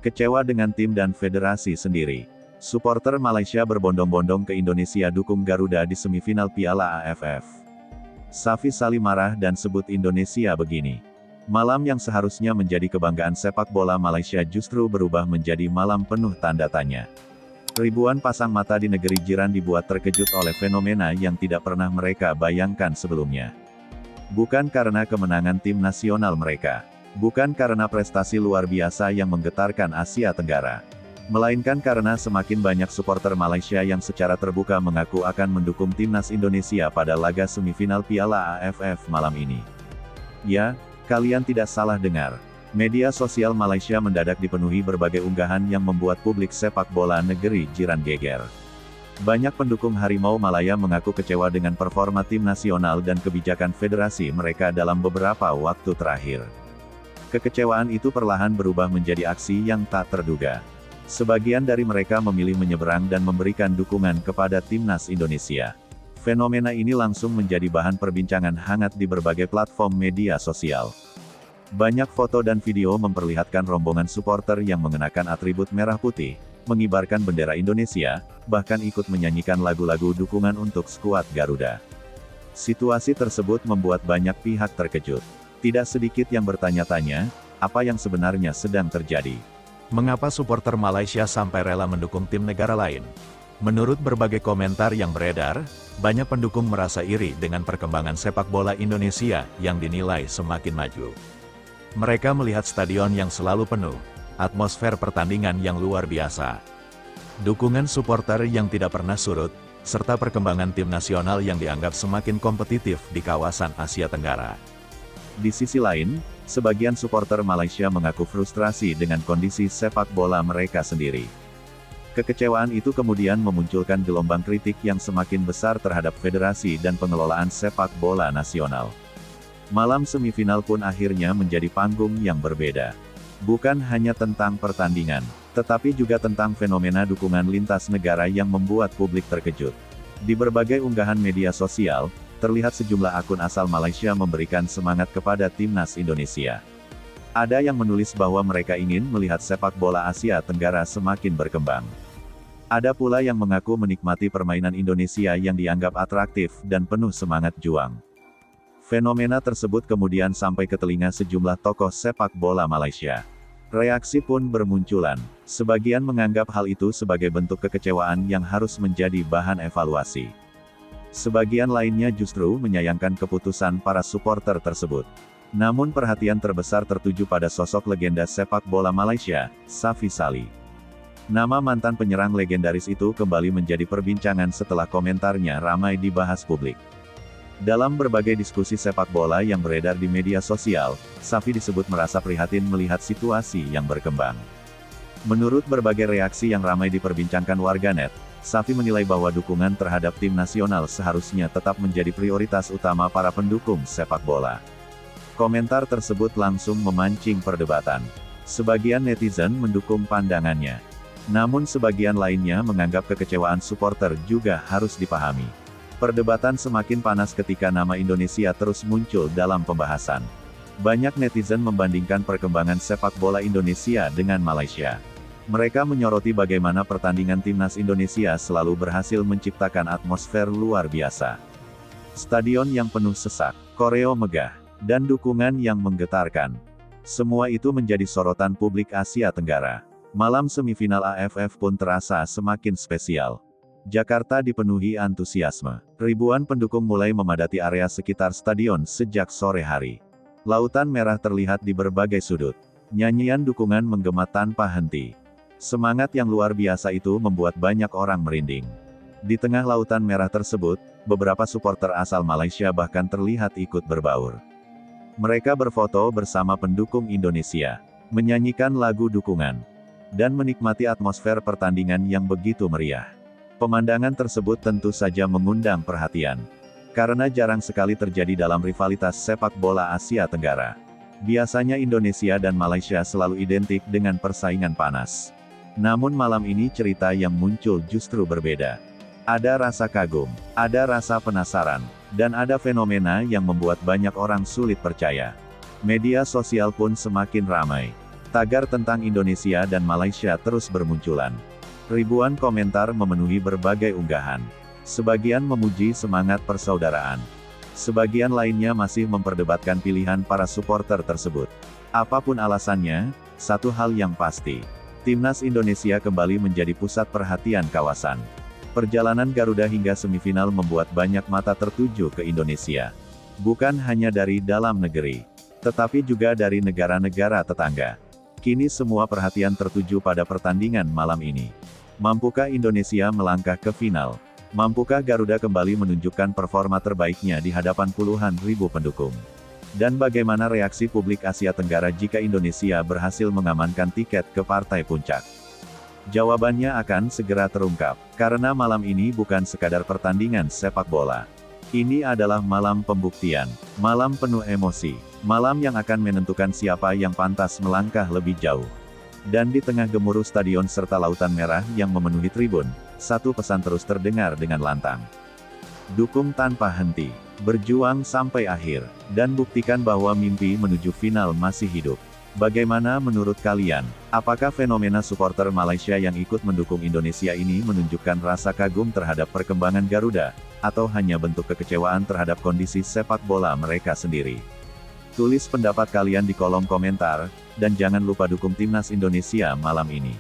Kecewa dengan tim dan federasi sendiri. Suporter Malaysia berbondong-bondong ke Indonesia dukung Garuda di semifinal Piala AFF. Safi Sali marah dan sebut Indonesia begini. Malam yang seharusnya menjadi kebanggaan sepak bola Malaysia justru berubah menjadi malam penuh tanda tanya. Ribuan pasang mata di negeri jiran dibuat terkejut oleh fenomena yang tidak pernah mereka bayangkan sebelumnya. Bukan karena kemenangan tim nasional mereka. Bukan karena prestasi luar biasa yang menggetarkan Asia Tenggara. Melainkan karena semakin banyak suporter Malaysia yang secara terbuka mengaku akan mendukung timnas Indonesia pada laga semifinal Piala AFF malam ini. Ya, kalian tidak salah dengar. Media sosial Malaysia mendadak dipenuhi berbagai unggahan yang membuat publik sepak bola negeri jiran geger. Banyak pendukung Harimau Malaya mengaku kecewa dengan performa tim nasional dan kebijakan federasi mereka dalam beberapa waktu terakhir. Kekecewaan itu perlahan berubah menjadi aksi yang tak terduga. Sebagian dari mereka memilih menyeberang dan memberikan dukungan kepada timnas Indonesia. Fenomena ini langsung menjadi bahan perbincangan hangat di berbagai platform media sosial. Banyak foto dan video memperlihatkan rombongan suporter yang mengenakan atribut merah putih, mengibarkan bendera Indonesia, bahkan ikut menyanyikan lagu-lagu dukungan untuk skuad Garuda. Situasi tersebut membuat banyak pihak terkejut. Tidak sedikit yang bertanya-tanya, apa yang sebenarnya sedang terjadi? Mengapa suporter Malaysia sampai rela mendukung tim negara lain? Menurut berbagai komentar yang beredar, banyak pendukung merasa iri dengan perkembangan sepak bola Indonesia yang dinilai semakin maju. Mereka melihat stadion yang selalu penuh, atmosfer pertandingan yang luar biasa, dukungan suporter yang tidak pernah surut, serta perkembangan tim nasional yang dianggap semakin kompetitif di kawasan Asia Tenggara. Di sisi lain, sebagian suporter Malaysia mengaku frustrasi dengan kondisi sepak bola mereka sendiri. Kekecewaan itu kemudian memunculkan gelombang kritik yang semakin besar terhadap federasi dan pengelolaan sepak bola nasional. Malam semifinal pun akhirnya menjadi panggung yang berbeda. Bukan hanya tentang pertandingan, tetapi juga tentang fenomena dukungan lintas negara yang membuat publik terkejut. Di berbagai unggahan media sosial, terlihat sejumlah akun asal Malaysia memberikan semangat kepada timnas Indonesia. Ada yang menulis bahwa mereka ingin melihat sepak bola Asia Tenggara semakin berkembang. Ada pula yang mengaku menikmati permainan Indonesia yang dianggap atraktif dan penuh semangat juang. Fenomena tersebut kemudian sampai ke telinga sejumlah tokoh sepak bola Malaysia. Reaksi pun bermunculan. Sebagian menganggap hal itu sebagai bentuk kekecewaan yang harus menjadi bahan evaluasi. Sebagian lainnya justru menyayangkan keputusan para suporter tersebut. Namun perhatian terbesar tertuju pada sosok legenda sepak bola Malaysia, Safi Sali. Nama mantan penyerang legendaris itu kembali menjadi perbincangan setelah komentarnya ramai dibahas publik. Dalam berbagai diskusi sepak bola yang beredar di media sosial, Safi disebut merasa prihatin melihat situasi yang berkembang. Menurut berbagai reaksi yang ramai diperbincangkan warganet, Safi menilai bahwa dukungan terhadap tim nasional seharusnya tetap menjadi prioritas utama para pendukung sepak bola. Komentar tersebut langsung memancing perdebatan. Sebagian netizen mendukung pandangannya. Namun sebagian lainnya menganggap kekecewaan suporter juga harus dipahami. Perdebatan semakin panas ketika nama Indonesia terus muncul dalam pembahasan. Banyak netizen membandingkan perkembangan sepak bola Indonesia dengan Malaysia. Mereka menyoroti bagaimana pertandingan timnas Indonesia selalu berhasil menciptakan atmosfer luar biasa. Stadion yang penuh sesak, koreo megah, dan dukungan yang menggetarkan. Semua itu menjadi sorotan publik Asia Tenggara. Malam semifinal AFF pun terasa semakin spesial. Jakarta dipenuhi antusiasme. Ribuan pendukung mulai memadati area sekitar stadion sejak sore hari. Lautan merah terlihat di berbagai sudut. Nyanyian dukungan menggema tanpa henti. Semangat yang luar biasa itu membuat banyak orang merinding. Di tengah lautan merah tersebut, beberapa suporter asal Malaysia bahkan terlihat ikut berbaur. Mereka berfoto bersama pendukung Indonesia, menyanyikan lagu dukungan, dan menikmati atmosfer pertandingan yang begitu meriah. Pemandangan tersebut tentu saja mengundang perhatian, karena jarang sekali terjadi dalam rivalitas sepak bola Asia Tenggara. Biasanya Indonesia dan Malaysia selalu identik dengan persaingan panas. Namun malam ini cerita yang muncul justru berbeda. Ada rasa kagum, ada rasa penasaran, dan ada fenomena yang membuat banyak orang sulit percaya. Media sosial pun semakin ramai. Tagar tentang Indonesia dan Malaysia terus bermunculan. Ribuan komentar memenuhi berbagai unggahan. Sebagian memuji semangat persaudaraan. Sebagian lainnya masih memperdebatkan pilihan para supporter tersebut. Apapun alasannya, satu hal yang pasti. Timnas Indonesia kembali menjadi pusat perhatian kawasan. Perjalanan Garuda hingga semifinal membuat banyak mata tertuju ke Indonesia. Bukan hanya dari dalam negeri, tetapi juga dari negara-negara tetangga. Kini semua perhatian tertuju pada pertandingan malam ini. Mampukah Indonesia melangkah ke final? Mampukah Garuda kembali menunjukkan performa terbaiknya di hadapan puluhan ribu pendukung? Dan bagaimana reaksi publik Asia Tenggara jika Indonesia berhasil mengamankan tiket ke partai puncak? Jawabannya akan segera terungkap, karena malam ini bukan sekadar pertandingan sepak bola. Ini adalah malam pembuktian, malam penuh emosi, malam yang akan menentukan siapa yang pantas melangkah lebih jauh. Dan di tengah gemuruh stadion serta lautan merah yang memenuhi tribun, satu pesan terus terdengar dengan lantang. Dukung tanpa henti, berjuang sampai akhir, dan buktikan bahwa mimpi menuju final masih hidup. Bagaimana menurut kalian? Apakah fenomena supporter Malaysia yang ikut mendukung Indonesia ini menunjukkan rasa kagum terhadap perkembangan Garuda, atau hanya bentuk kekecewaan terhadap kondisi sepak bola mereka sendiri? Tulis pendapat kalian di kolom komentar, dan jangan lupa dukung Timnas Indonesia malam ini.